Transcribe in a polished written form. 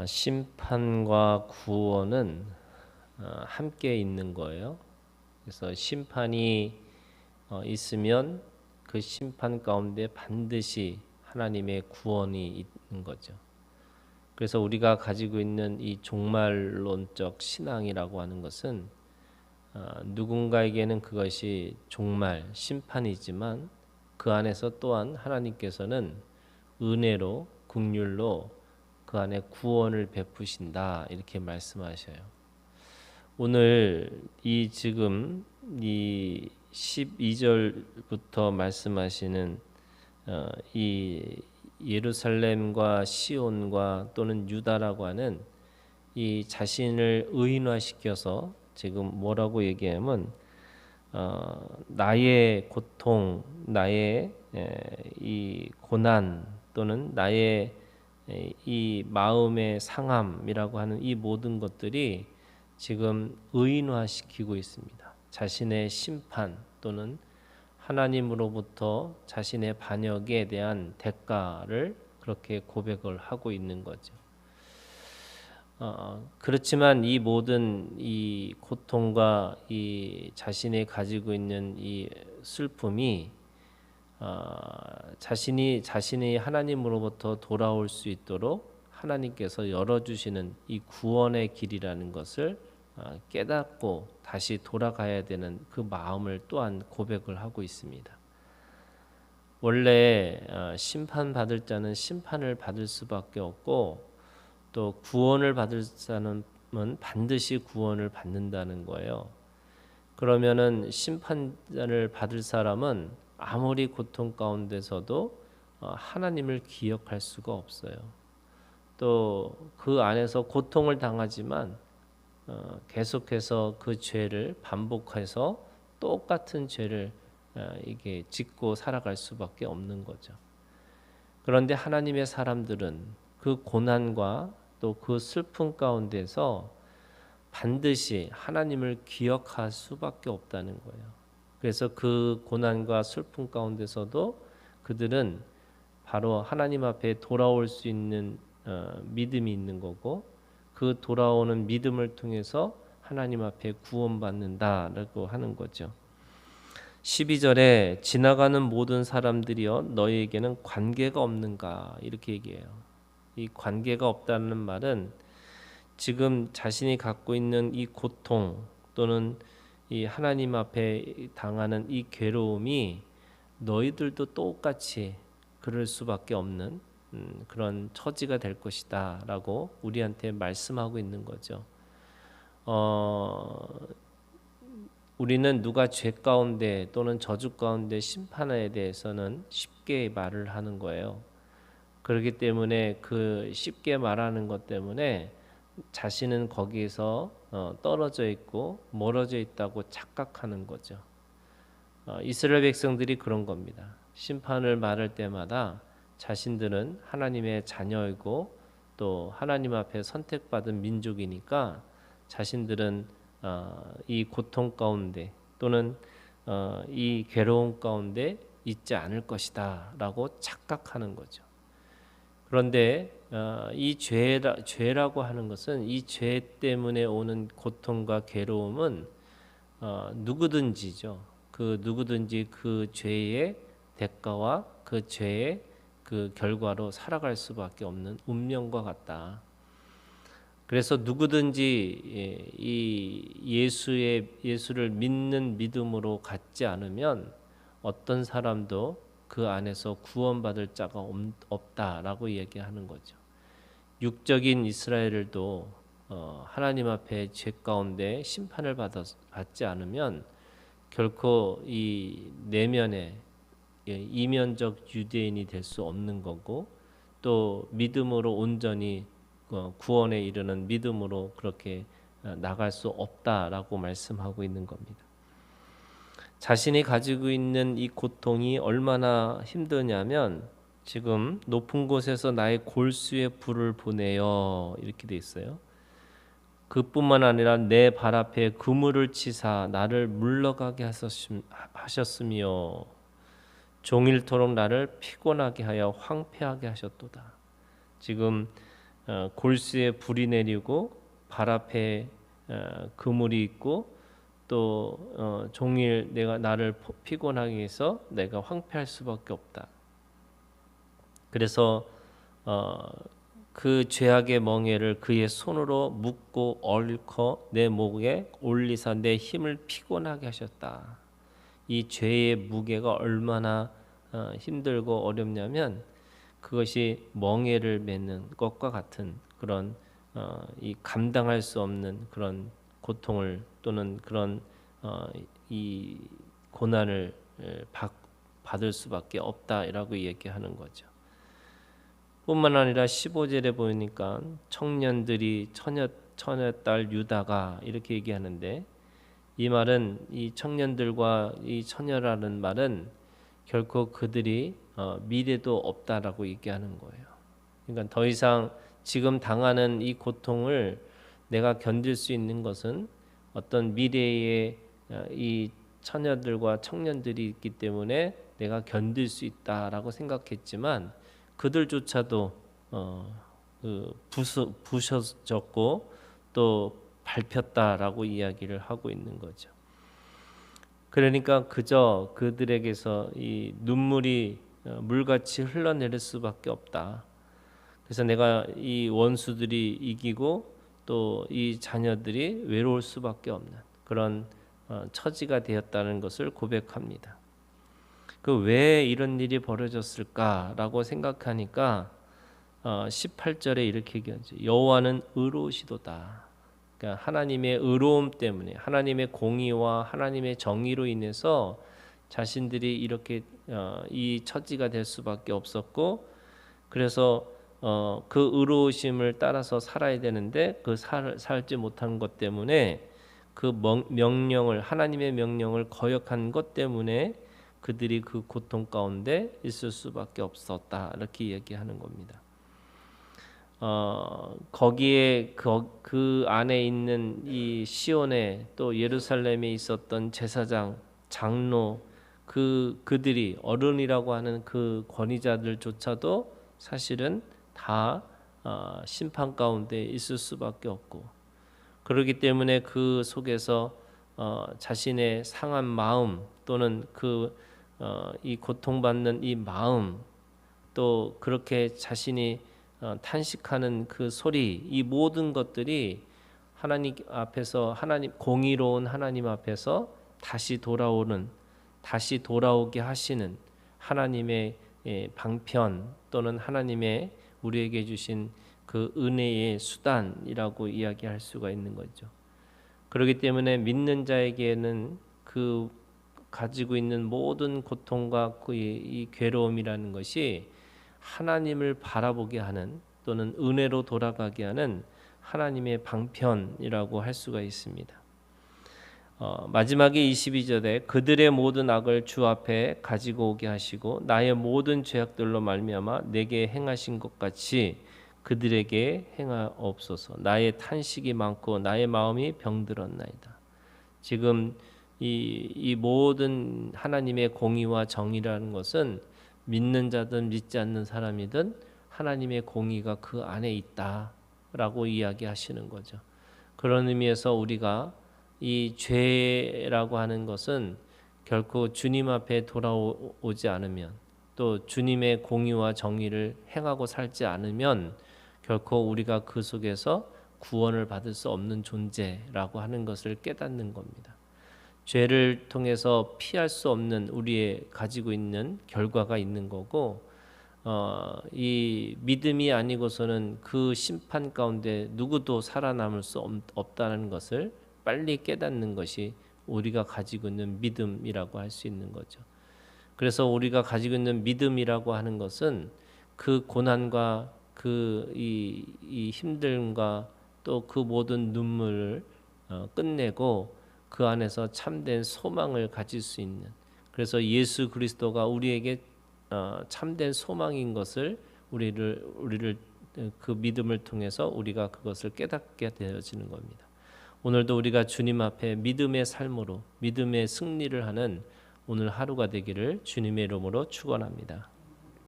심판과 구원은 함께 있는 거예요. 그래서 심판이 있으면 그 심판 가운데 반드시 하나님의 구원이 있는 거죠. 그래서 우리가 가지고 있는 이 종말론적 신앙이라고 하는 것은 누군가에게는 그것이 종말, 심판이지만 그 안에서 또한 하나님께서는 은혜로, 긍휼로 그 안에 구원을 베푸신다 이렇게 말씀하셔요. 오늘 지금 이 12절부터 말씀하시는 이 예루살렘과 시온과 또는 유다라고 하는 이 자신을 의인화시켜서 지금 뭐라고 얘기하면 나의 고통, 나의 이 고난 또는 나의 이 마음의 상함이라고 하는 이 모든 것들이 지금 의인화시키고 있습니다. 자신의 심판 또는 하나님으로부터 자신의 반역에 대한 대가를 그렇게 고백을 하고 있는 거죠. 그렇지만 이 모든 이 고통과 이 자신이 가지고 있는 이 슬픔이 자신이 하나님으로부터 돌아올 수 있도록 하나님께서 열어주시는 이 구원의 길이라는 것을 깨닫고 다시 돌아가야 되는 그 마음을 또한 고백을 하고 있습니다. 원래 심판받을 자는 심판을 받을 수밖에 없고 또 구원을 받을 자는 반드시 구원을 받는다는 거예요. 그러면은 심판을 받을 사람은 아무리 고통 가운데서도 하나님을 기억할 수가 없어요. 또 그 안에서 고통을 당하지만 계속해서 그 죄를 반복해서 똑같은 죄를 이게 짓고 살아갈 수밖에 없는 거죠. 그런데 하나님의 사람들은 그 고난과 또 그 슬픔 가운데서 반드시 하나님을 기억할 수밖에 없다는 거예요. 그래서 그 고난과 슬픔 가운데서도 그들은 바로 하나님 앞에 돌아올 수 있는 믿음이 있는 거고 그 돌아오는 믿음을 통해서 하나님 앞에 구원받는다라고 하는 거죠. 12절에 지나가는 모든 사람들이여 너희에게는 관계가 없는가 이렇게 얘기해요. 이 관계가 없다는 말은 지금 자신이 갖고 있는 이 고통 또는 이 하나님 앞에 당하는 이 괴로움이 너희들도 똑같이 그럴 수밖에 없는 그런 처지가 될 것이다 라고 우리한테 말씀하고 있는 거죠. 우리는 누가 죄 가운데 또는 저주 가운데 심판에 대해서는 쉽게 말을 하는 거예요. 그렇기 때문에 그 쉽게 말하는 것 때문에 자신은 거기에서 떨어져 있고 멀어져 있다고 착각하는 거죠. 이스라엘 백성들이 그런 겁니다. 심판을 말할 때마다 자신들은 하나님의 자녀이고 또 하나님 앞에 선택받은 민족이니까 자신들은 이 고통 가운데 또는 이 괴로움 가운데 있지 않을 것이다 라고 착각하는 거죠. 그런데 이 죄라고 하는 것은 이 죄 때문에 오는 고통과 괴로움은 누구든지죠. 그 누구든지 그 죄의 대가와 그 죄의 그 결과로 살아갈 수밖에 없는 운명과 같다. 그래서 누구든지 이 예수를 믿는 믿음으로 갖지 않으면 어떤 사람도 그 안에서 구원받을 자가 없다라고 얘기하는 거죠. 육적인 이스라엘도 하나님 앞에 죄 가운데 심판을 받지 않으면 결코 이 내면에 이면적 유대인이 될 수 없는 거고 또 믿음으로 온전히 구원에 이르는 믿음으로 그렇게 나갈 수 없다라고 말씀하고 있는 겁니다. 자신이 가지고 있는 이 고통이 얼마나 힘드냐면 지금 높은 곳에서 나의 골수에 불을 보내요 이렇게 돼 있어요. 그뿐만 아니라 내 발 앞에 그물을 치사 나를 물러가게 하셨으며 종일토록 나를 피곤하게 하여 황폐하게 하셨도다. 지금 골수에 불이 내리고 발 앞에 그물이 있고 또 종일 내가 나를 피곤하게 해서 내가 황폐할 수밖에 없다. 그래서 그 죄악의 멍에를 그의 손으로 묶고 얽어 내 목에 올리사 내 힘을 피곤하게 하셨다. 이 죄의 무게가 얼마나 힘들고 어렵냐면 그것이 멍에를 매는 것과 같은 그런 이 감당할 수 없는 그런 고통을 또는 그런 이 고난을 받을 수밖에 없다라고 얘기하는 거죠. 뿐만 아니라 15절에 보니까 청년들이 처녀딸 유다가 이렇게 얘기하는데 이 말은 이 청년들과 이 처녀라는 말은 결코 그들이 미래도 없다라고 얘기하는 거예요. 그러니까 더 이상 지금 당하는 이 고통을 내가 견딜 수 있는 것은 어떤 미래의 이 처녀들과 청년들이 있기 때문에 내가 견딜 수 있다라고 생각했지만 그들조차도 부서졌고 또 밟혔다라고 이야기를 하고 있는 거죠. 그러니까 그저 그들에게서 이 눈물이 물같이 흘러내릴 수밖에 없다. 그래서 내가 이 원수들이 이기고 또 이 자녀들이 외로울 수밖에 없는 그런 처지가 되었다는 것을 고백합니다. 그 왜 이런 일이 벌어졌을까라고 생각하니까 18절에 이렇게 얘기하죠. 여호와는 의로우시도다. 그러니까 하나님의 의로움 때문에 하나님의 공의와 하나님의 정의로 인해서 자신들이 이렇게 이 처지가 될 수밖에 없었고 그래서 그 의로우심을 따라서 살아야 되는데 그 살지 못한 것 때문에 그 명령을 하나님의 명령을 거역한 것 때문에 그들이 그 고통 가운데 있을 수밖에 없었다 이렇게 얘기하는 겁니다. 거기에 그 안에 있는 이 시온에 또 예루살렘에 있었던 제사장, 장로 그들이 어른이라고 하는 그 권위자들조차도 사실은 다 심판 가운데 있을 수밖에 없고 그렇기 때문에 그 속에서 자신의 상한 마음 또는 이 고통받는 이 마음 또 그렇게 자신이 탄식하는 그 소리 이 모든 것들이 하나님 앞에서 하나님 공의로운 하나님 앞에서 다시 돌아오게 하시는 하나님의 방편 또는 하나님의 우리에게 주신 그 은혜의 수단이라고 이야기할 수가 있는 거죠. 그렇기 때문에 믿는 자에게는 그 가지고 있는 모든 고통과 이 괴로움이라는 것이 하나님을 바라보게 하는 또는 은혜로 돌아가게 하는 하나님의 방편이라고 할 수가 있습니다. 마지막에 22절에 그들의 모든 악을 주 앞에 가지고 오게 하시고 나의 모든 죄악들로 말미암아 내게 행하신 것 같이 그들에게 행하옵소서. 나의 탄식이 많고 나의 마음이 병들었나이다. 지금 이 모든 하나님의 공의와 정의라는 것은 믿는 자든 믿지 않는 사람이든 하나님의 공의가 그 안에 있다라고 이야기하시는 거죠. 그런 의미에서 우리가 이 죄라고 하는 것은 결코 주님 앞에 돌아오지 않으면 또 주님의 공의와 정의를 행하고 살지 않으면 결코 우리가 그 속에서 구원을 받을 수 없는 존재라고 하는 것을 깨닫는 겁니다. 죄를 통해서 피할 수 없는 우리의 가지고 있는 결과가 있는 거고 이 믿음이 아니고서는 그 심판 가운데 누구도 살아남을 수 없다는 것을 빨리 깨닫는 것이 우리가 가지고 있는 믿음이라고 할 수 있는 거죠. 그래서 우리가 가지고 있는 믿음이라고 하는 것은 그 고난과 이 힘듦과 또 그 모든 눈물을 끝내고 그 안에서 참된 소망을 가질 수 있는 그래서 예수 그리스도가 우리에게 참된 소망인 것을 우리를 그 믿음을 통해서 우리가 그것을 깨닫게 되어지는 겁니다. 오늘도 우리가 주님 앞에 믿음의 삶으로 믿음의 승리를 하는 오늘 하루가 되기를 주님의 이름으로 축원합니다.